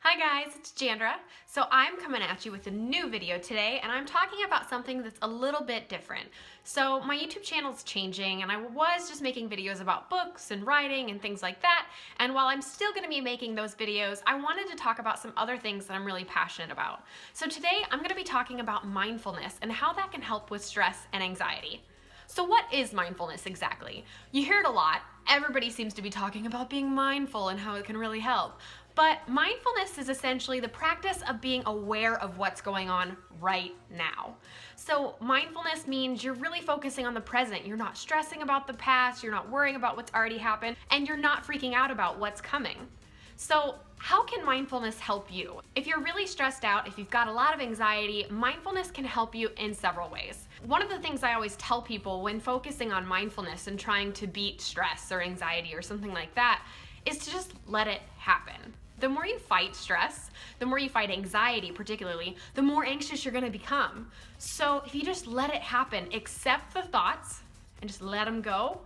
Hi guys, it's Jandra. So I'm coming at you with a new video today, and I'm talking about something that's a little bit different. So my YouTube channel is changing, and I was just making videos about books and writing and things like that. And while I'm still going to be making those videos, I wanted to talk about some other things that I'm really passionate about. So today I'm going to be talking about mindfulness and how that can help with stress and anxiety. So what is mindfulness exactly? You hear it a lot. Everybody seems to be talking about being mindful and how it can really help. But mindfulness is essentially the practice of being aware of what's going on right now. So mindfulness means you're really focusing on the present. You're not stressing about the past, you're not worrying about what's already happened, and you're not freaking out about what's coming. So how can mindfulness help you? If you're really stressed out, if you've got a lot of anxiety, mindfulness can help you in several ways. One of the things I always tell people when focusing on mindfulness and trying to beat stress or anxiety or something like that is to just let it happen. The more you fight stress, the more you fight anxiety particularly, the more anxious you're gonna become. So if you just let it happen, accept the thoughts and just let them go,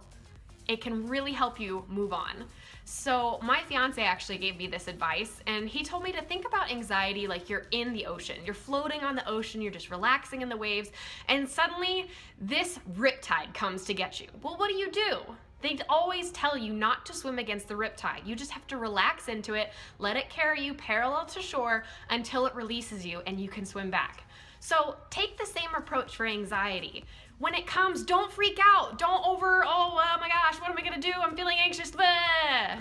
it can really help you move on. So my fiance actually gave me this advice, and he told me to think about anxiety like you're in the ocean. You're floating on the ocean, you're just relaxing in the waves, and suddenly this riptide comes to get you. Well, what do? They always tell you not to swim against the riptide. You just have to relax into it, let it carry you parallel to shore until it releases you and you can swim back. So take the same approach for anxiety. When it comes, don't freak out. Don't oh my gosh, what am I gonna do? I'm feeling anxious. Blah.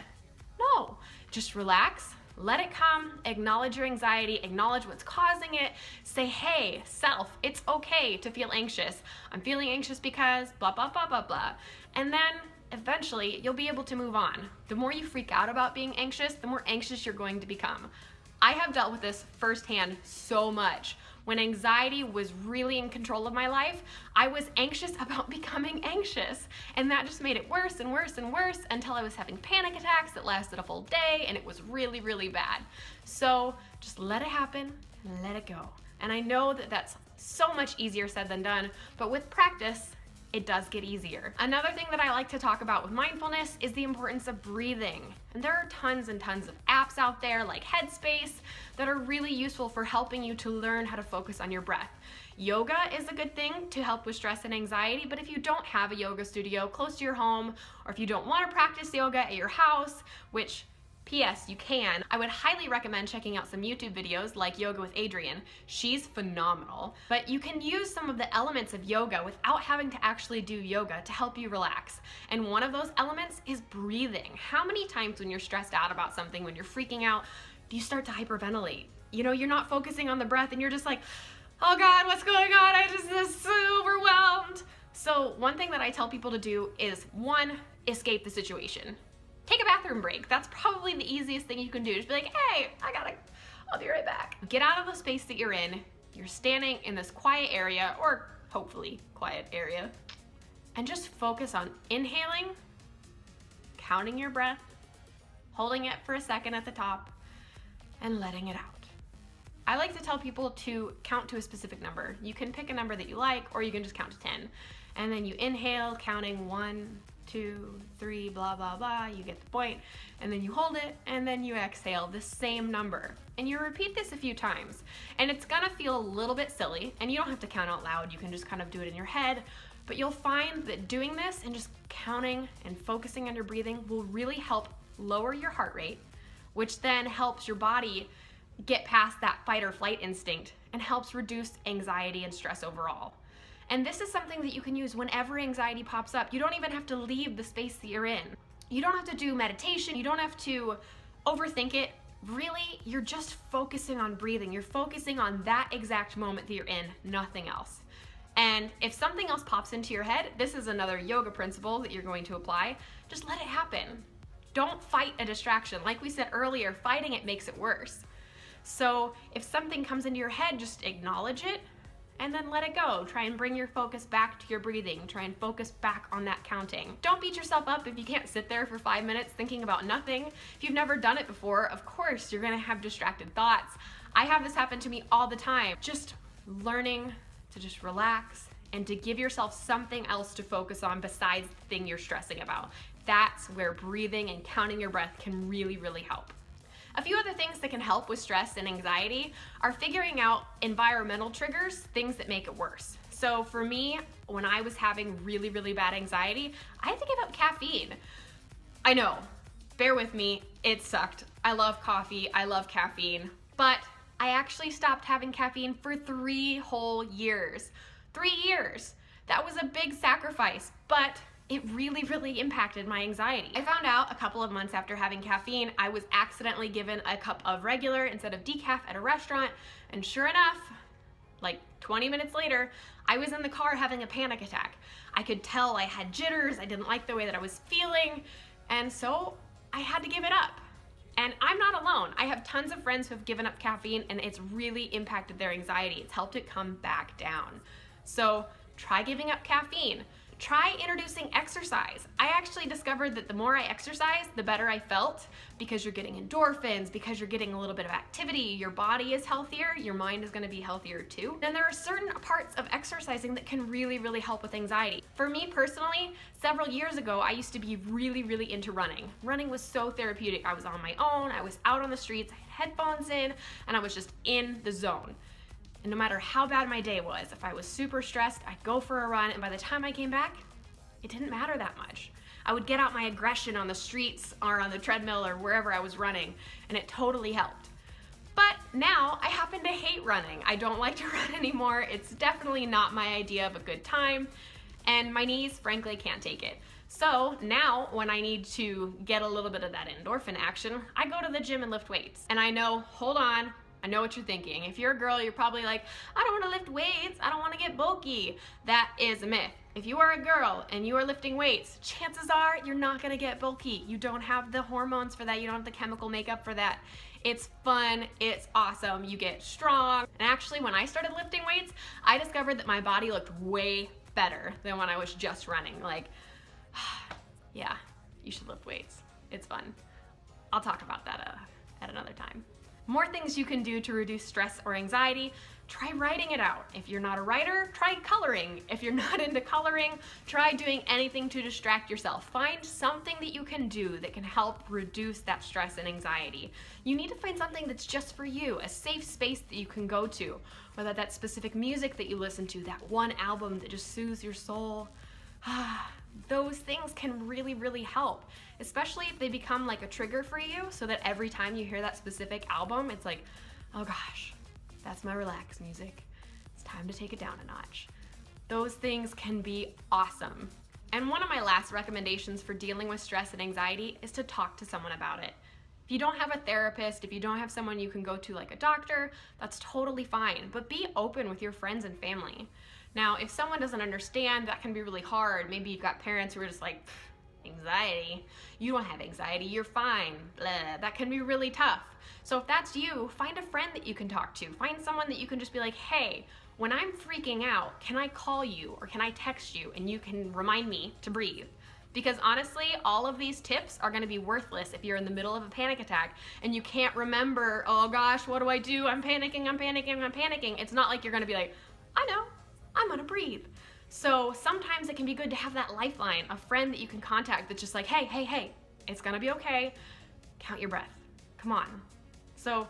No, just relax, let it come, acknowledge your anxiety, acknowledge what's causing it. Say, hey, self, it's okay to feel anxious. I'm feeling anxious because blah, blah, blah, blah, blah. And then eventually you'll be able to move on. The more you freak out about being anxious, the more anxious you're going to become. I have dealt with this firsthand so much. When anxiety was really in control of my life, I was anxious about becoming anxious. And that just made it worse and worse and worse until I was having panic attacks that lasted a full day, and it was really, really bad. So just let it happen and let it go. And I know that that's so much easier said than done, but with practice, it does get easier. Another thing that I like to talk about with mindfulness is the importance of breathing. And there are tons and tons of apps out there like Headspace that are really useful for helping you to learn how to focus on your breath. Yoga is a good thing to help with stress and anxiety, but if you don't have a yoga studio close to your home, or if you don't want to practice yoga at your house, which P.S. you can, I would highly recommend checking out some YouTube videos like Yoga with Adriene. She's phenomenal. But you can use some of the elements of yoga without having to actually do yoga to help you relax. And one of those elements is breathing. How many times when you're stressed out about something, when you're freaking out, do you start to hyperventilate? You know, you're not focusing on the breath and you're just like, oh God, what's going on? I just am so overwhelmed. So one thing that I tell people to do is, one, escape the situation. Take a bathroom break. That's probably the easiest thing you can do. Just be like, hey, I'll be right back. Get out of the space that you're in. You're standing in this quiet area, or hopefully quiet area, and just focus on inhaling, counting your breath, holding it for a second at the top, and letting it out. I like to tell people to count to a specific number. You can pick a number that you like, or you can just count to 10. And then you inhale, counting 1, 2, 3, blah, blah, blah, you get the point, and then you hold it, and then you exhale the same number. And you repeat this a few times, and it's gonna feel a little bit silly, and you don't have to count out loud, you can just kind of do it in your head, but you'll find that doing this and just counting and focusing on your breathing will really help lower your heart rate, which then helps your body get past that fight or flight instinct and helps reduce anxiety and stress overall. And this is something that you can use whenever anxiety pops up. You don't even have to leave the space that you're in. You don't have to do meditation. You don't have to overthink it. Really, you're just focusing on breathing. You're focusing on that exact moment that you're in, nothing else. And if something else pops into your head, this is another yoga principle that you're going to apply. Just let it happen. Don't fight a distraction. Like we said earlier, fighting it makes it worse. So if something comes into your head, just acknowledge it, and then let it go. Try and bring your focus back to your breathing. Try and focus back on that counting. Don't beat yourself up if you can't sit there for 5 minutes thinking about nothing. If you've never done it before, of course you're gonna have distracted thoughts. I have this happen to me all the time. Just learning to just relax and to give yourself something else to focus on besides the thing you're stressing about. That's where breathing and counting your breath can really, really help. A few other things that can help with stress and anxiety are figuring out environmental triggers, things that make it worse. So for me, when I was having really, really bad anxiety, I had to give up caffeine. I know, bear with me, it sucked. I love coffee, I love caffeine, but I actually stopped having caffeine for 3 whole years. 3 years. That was a big sacrifice, but it really, really impacted my anxiety. I found out a couple of months after having caffeine, I was accidentally given a cup of regular instead of decaf at a restaurant, and sure enough, like 20 minutes later, I was in the car having a panic attack. I could tell I had jitters, I didn't like the way that I was feeling, and so I had to give it up. And I'm not alone. I have tons of friends who have given up caffeine and it's really impacted their anxiety. It's helped it come back down. So try giving up caffeine. Try introducing exercise. I actually discovered that the more I exercise, the better I felt, because you're getting endorphins, because you're getting a little bit of activity, your body is healthier, your mind is gonna be healthier too. And there are certain parts of exercising that can really, really help with anxiety. For me personally, several years ago, I used to be really, really into running. Running was so therapeutic. I was on my own, I was out on the streets, I had headphones in, and I was just in the zone. And no matter how bad my day was, if I was super stressed, I'd go for a run, and by the time I came back, it didn't matter that much. I would get out my aggression on the streets or on the treadmill or wherever I was running, and it totally helped. But now I happen to hate running. I don't like to run anymore. It's definitely not my idea of a good time, and my knees frankly can't take it. So now when I need to get a little bit of that endorphin action, I go to the gym and lift weights. And I know, hold on, I know what you're thinking. If you're a girl, you're probably like, I don't want to lift weights, I don't want to get bulky. That is a myth. If you are a girl and you are lifting weights, chances are you're not going to get bulky. You don't have the hormones for that, you don't have the chemical makeup for that. It's fun, it's awesome, you get strong. And actually, when I started lifting weights, I discovered that my body looked way better than when I was just running. Like, yeah, you should lift weights. It's fun. I'll talk about that at another time. More things you can do to reduce stress or anxiety. Try writing it out. If you're not a writer, try coloring. If you're not into coloring, try doing anything to distract yourself. Find something that you can do that can help reduce that stress and anxiety. You need to find something that's just for you, a safe space that you can go to, whether that's specific music that you listen to, that one album that just soothes your soul. Those things can really, really help, especially if they become like a trigger for you, so that every time you hear that specific album, it's like, oh gosh, that's my relax music. It's time to take it down a notch. Those things can be awesome. And one of my last recommendations for dealing with stress and anxiety is to talk to someone about it. If you don't have a therapist, if you don't have someone you can go to like a doctor, that's totally fine, but be open with your friends and family. Now, if someone doesn't understand, that can be really hard. Maybe you've got parents who are just like, anxiety, you don't have anxiety, you're fine, blah. That can be really tough. So if that's you, find a friend that you can talk to. Find someone that you can just be like, hey, when I'm freaking out, can I call you or can I text you and you can remind me to breathe? Because honestly, all of these tips are gonna be worthless if you're in the middle of a panic attack and you can't remember, oh gosh, what do I do? I'm panicking, I'm panicking, I'm panicking. It's not like you're gonna be like, I know, I'm gonna breathe. So sometimes it can be good to have that lifeline, a friend that you can contact that's just like, hey, it's gonna be okay. Count your breath, come on. So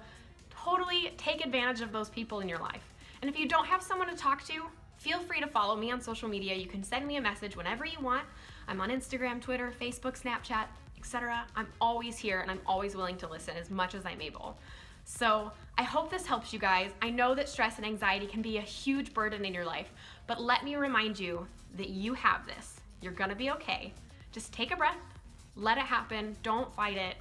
totally take advantage of those people in your life. And if you don't have someone to talk to, feel free to follow me on social media. You can send me a message whenever you want. I'm on Instagram, Twitter, Facebook, Snapchat, etc. I'm always here and I'm always willing to listen as much as I'm able. So I hope this helps you guys. I know that stress and anxiety can be a huge burden in your life, but let me remind you that you have this. You're gonna be okay. Just take a breath, let it happen, don't fight it.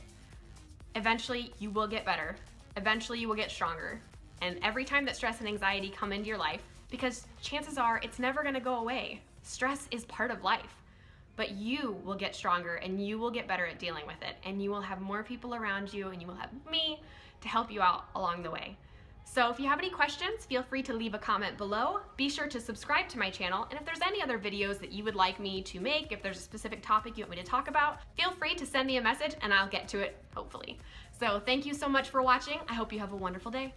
Eventually you will get better. Eventually you will get stronger. And every time that stress and anxiety come into your life, because chances are it's never gonna go away. Stress is part of life. But you will get stronger and you will get better at dealing with it, and you will have more people around you and you will have me to help you out along the way. So if you have any questions, feel free to leave a comment below. Be sure to subscribe to my channel, and if there's any other videos that you would like me to make, if there's a specific topic you want me to talk about, feel free to send me a message and I'll get to it, hopefully. So thank you so much for watching. I hope you have a wonderful day.